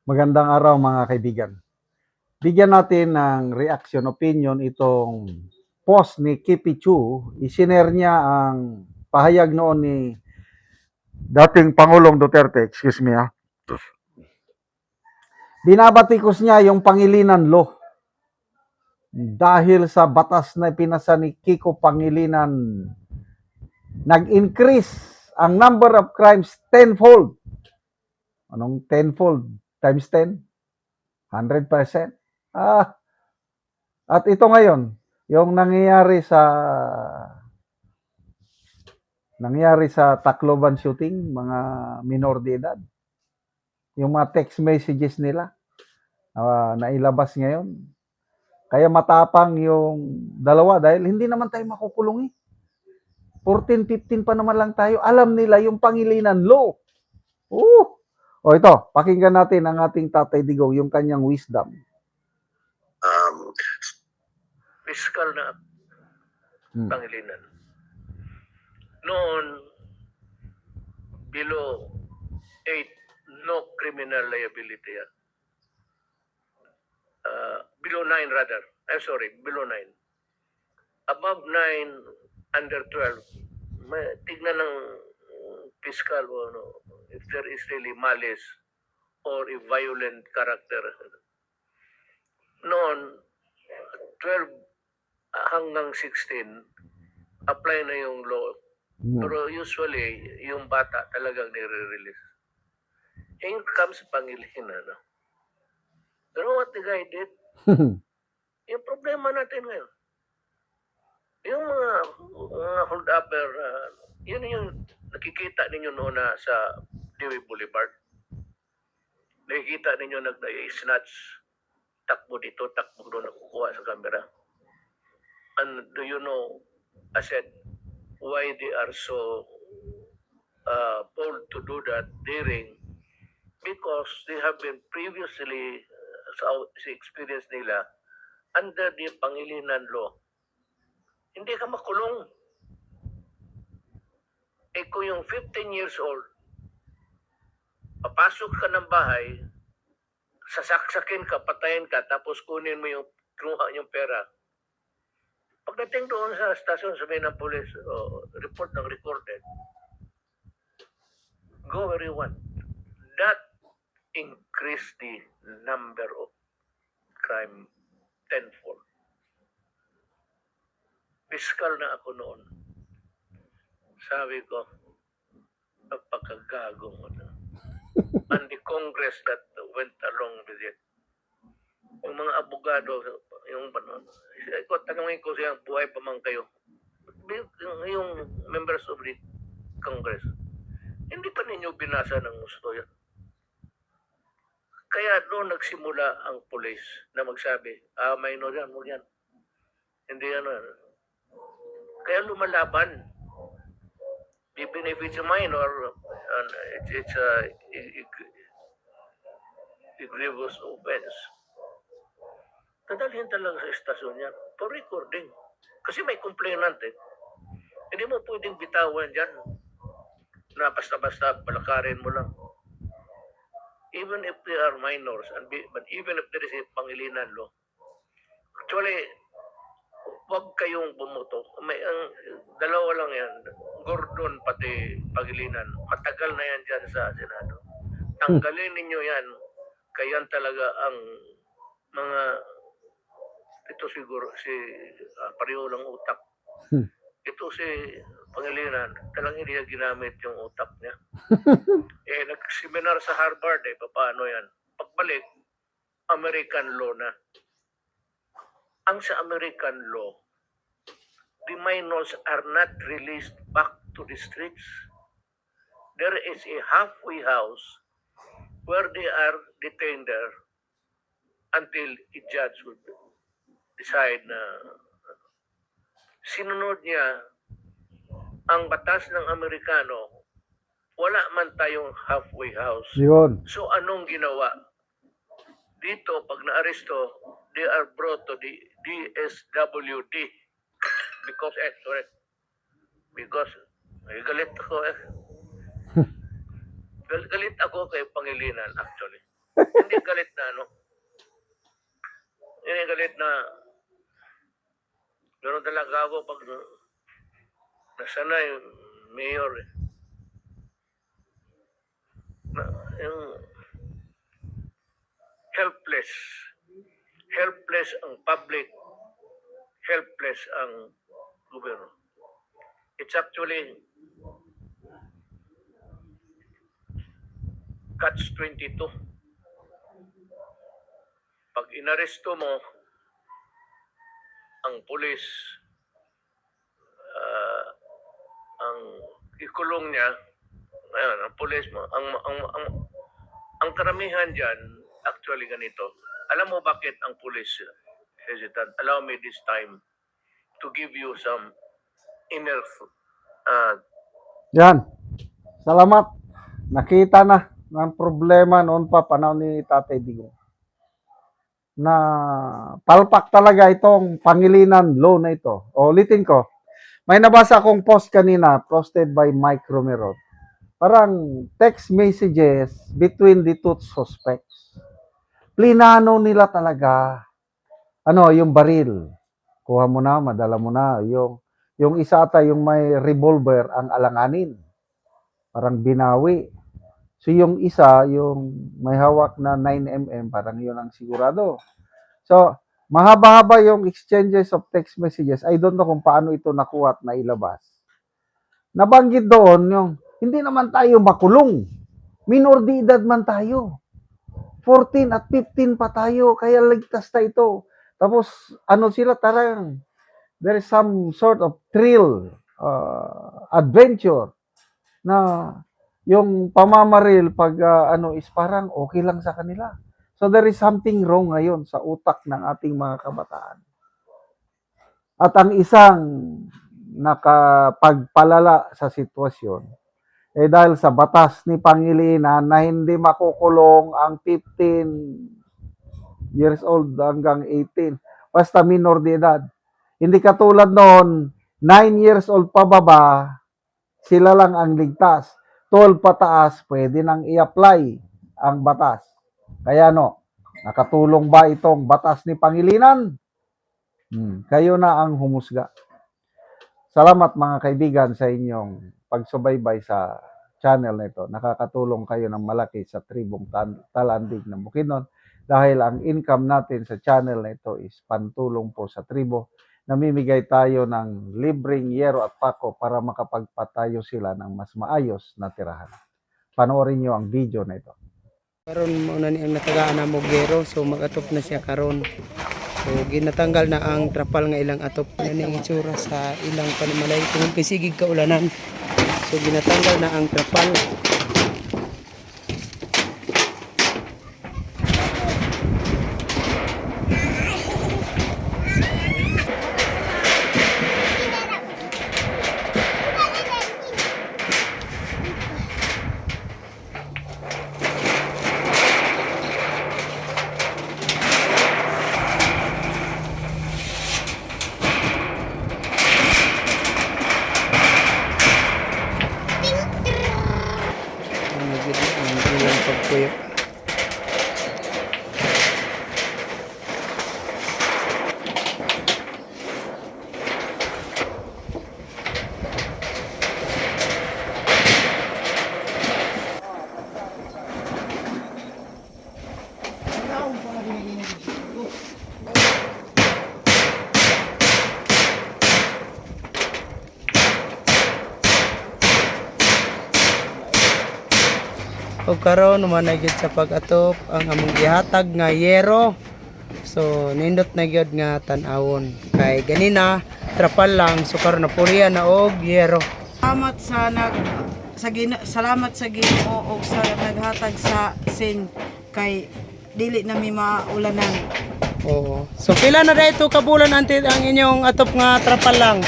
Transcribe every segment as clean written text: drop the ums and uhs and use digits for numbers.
Magandang araw mga kaibigan. Bigyan natin ng reaction opinion itong post ni Kipi Chu. Isinare niya ang pahayag noon ni dating Pangulong Duterte, excuse me ha. Binabatikos niya yung Pangilinan Law. Dahil sa batas na pinasa ni Kiko Pangilinan, nag-increase ang number of crimes tenfold. Anong tenfold? Times 10? 100%. At ito ngayon, yung nangyayari sa Tacloban shooting, mga minor de edad. Yung mga text messages nila, nailabas ngayon. Kaya matapang yung dalawa dahil hindi naman tayo makukulong eh. 14, 15 pa naman lang tayo. Alam nila yung Pangilinan Law. O ito, pakinggan natin ang ating Tatay Digong, yung kanyang wisdom. Fiscal na Pangilinan. Noon, below 8, no criminal liability. Below 9 rather. I'm sorry, below 9. Above 9, under 12, tignan ng fiscal if there is really malice or a violent character. Noon, 12 hanggang 16, apply na yung law. Pero usually, yung bata talagang nire-release. Here comes Pangilinan. You know what the guy did? Yung problema natin ngayon. Yung mga hold-upper, yun yung nakikita ninyo noon na sa Dewey Boulevard. Nakikita ninyo nag-snatch, takbo dito, takbo doon, nakukuha sa camera. And do you know, I said, why they are so bold to do that, daring? Because they have been previously, sa experience nila, under the Pangilinan Law. Hindi ka makulong. Eh kung yung 15 years old, papasok ka ng bahay, sasaksakin ka, patayin ka, tapos kunin mo yung kinuha yung pera. Pagdating doon sa stasyon, sabihin ng police, report ng recorded, go where you want. That increased the number of crime tenfold. Fiscal na ako noon. Sabi ko, napakagago mo na. And the Congress that went along with it. Yung mga abogado, tanungin ko siya, buhay pa man kayo. Yung members of the Congress, hindi pa ninyo binasa ng gusto yan. Kaya doon nagsimula ang police na magsabi, minor yan, mo yan. Hindi yan. Kaya lumalaban. Even if it's a minor, it's a grievous offense. Dadalhin talaga sa estasyon yan for recording. Kasi may complainant eh. Hindi mo pwedeng bitawan dyan na basta-basta palakarin mo lang. Even if they are minors, but even if there is a Pangilinan Law, actually, wag kayong bumuto. Dalawa lang yan, Gordon pati Pangilinan. Matagal na yan dyan sa Senado. Tanggalin ninyo yan, kayan talaga ang mga, ito siguro, pareho lang utak. Ito si Pangilinan, talagang hindi niya ginamit yung utak niya. Nag-seminar sa Harvard, paano yan? Pagbalik, American law na. Ang sa American law, the minors are not released back to the streets. There is a halfway house where they are detained there until a judge would decide na sinunod niya ang batas ng Amerikano, wala man tayong halfway house. Yun. So anong ginawa? Dito, pag na-aresto, they are brought to the DSWD. Because, galit ako galit ako kay Pangilinan actually. hindi galit na ano. Hindi galit na gano'n talaga ako pag nasana yung mayor eh. Na, yung helpless. Helpless ang public. Helpless ang gobyerno. It's actually catch-22. Pag inaresto mo ang pulis, ang ikulong niya, ayun, ang pulis mo, ang karamihan dyan, actually ganito. Alam mo bakit ang pulis hesitant? Allow me this time to give you some inner Yan. Salamat. Nakita na ng problema noon pa panahon ni Tatay Digong. Na palpak talaga itong Pangilinan law na ito. O, ulitin ko. May nabasa akong post kanina, posted by Mike Romero. Parang text messages between the two suspects. Plinano nila talaga. Yung baril. Kuha mo na, madala mo na. Yung isa ata, yung may revolver ang alanganin. Parang binawi. So yung isa, yung may hawak na 9mm, parang yun ang sigurado. So, mahaba-haba yung exchanges of text messages. I don't know kung paano ito nakuha at nailabas. Nabanggit doon yung, hindi naman tayo makulong. Minor de edad man tayo. 14 at 15 pa tayo, kaya ligtas na ito. Tapos, sila tarang, there is some sort of thrill, adventure, na yung pamamaril pag is parang okay lang sa kanila. So there is something wrong ngayon sa utak ng ating mga kabataan. At ang isang nakapagpalala sa sitwasyon dahil sa batas ni Pangilinan na hindi makukulong ang 15 years old hanggang 18 basta minor de edad. Hindi katulad noon 9 years old pababa sila lang ang ligtas. 12 pataas, pwede nang i-apply ang batas. Kaya nakatulong ba itong batas ni Pangilinan? Kayo na ang humusga. Salamat mga kaibigan sa inyong pagsubaybay sa channel na ito. Nakakatulong kayo ng malaki sa tribong Talandig ng Bukidnon dahil ang income natin sa channel na ito is pantulong po sa tribo. Namimigay tayo ng libreng yero at pako para makapagpatayo sila ng mas maayos na tirahan. Panoorin nyo ang video na ito. Karon mo na ni ang natagaan na mo gero, so mag-atop na siya karon. So ginatanggal na ang trapal nga ilang atop na ni itsura sa ilang panimalay kung pisigig kaulanan. So ginatanggal na ang trapal. Ang ilang pagpuyo. O karon naman na gyud sa pag-atop ang among gihatag nga yero. So nindot na gyud nga tan-awon. Kay ganina trapal lang so karon napuriya na og yero. Salamat sa Ginoo og sa naghatag sa sin kay dili na mi maulanan. Oo. So pila na dayto ka bulan anti ang inyong atop nga trapal lang?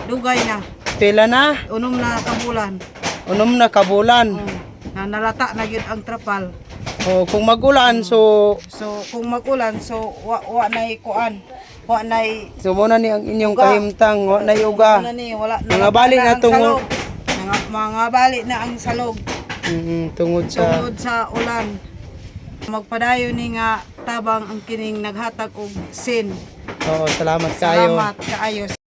Dugay na. Pila na? Unom na kabulan. Unom na kabulan. Na nalata na gyud ang trapal. O kung magulan so So kung magulan so wa nay kuan. Wa nay so mo na ni ang inyong Uga. kahimtang wa na uga. wala ni wala Mga bali na ang tong salog. mga bali na ang salog Tungod sa tungod sa ulan. Magpadayon ni nga tabang ang kining naghatag og sin. Oo, salamat kayo. Salamat kaayo.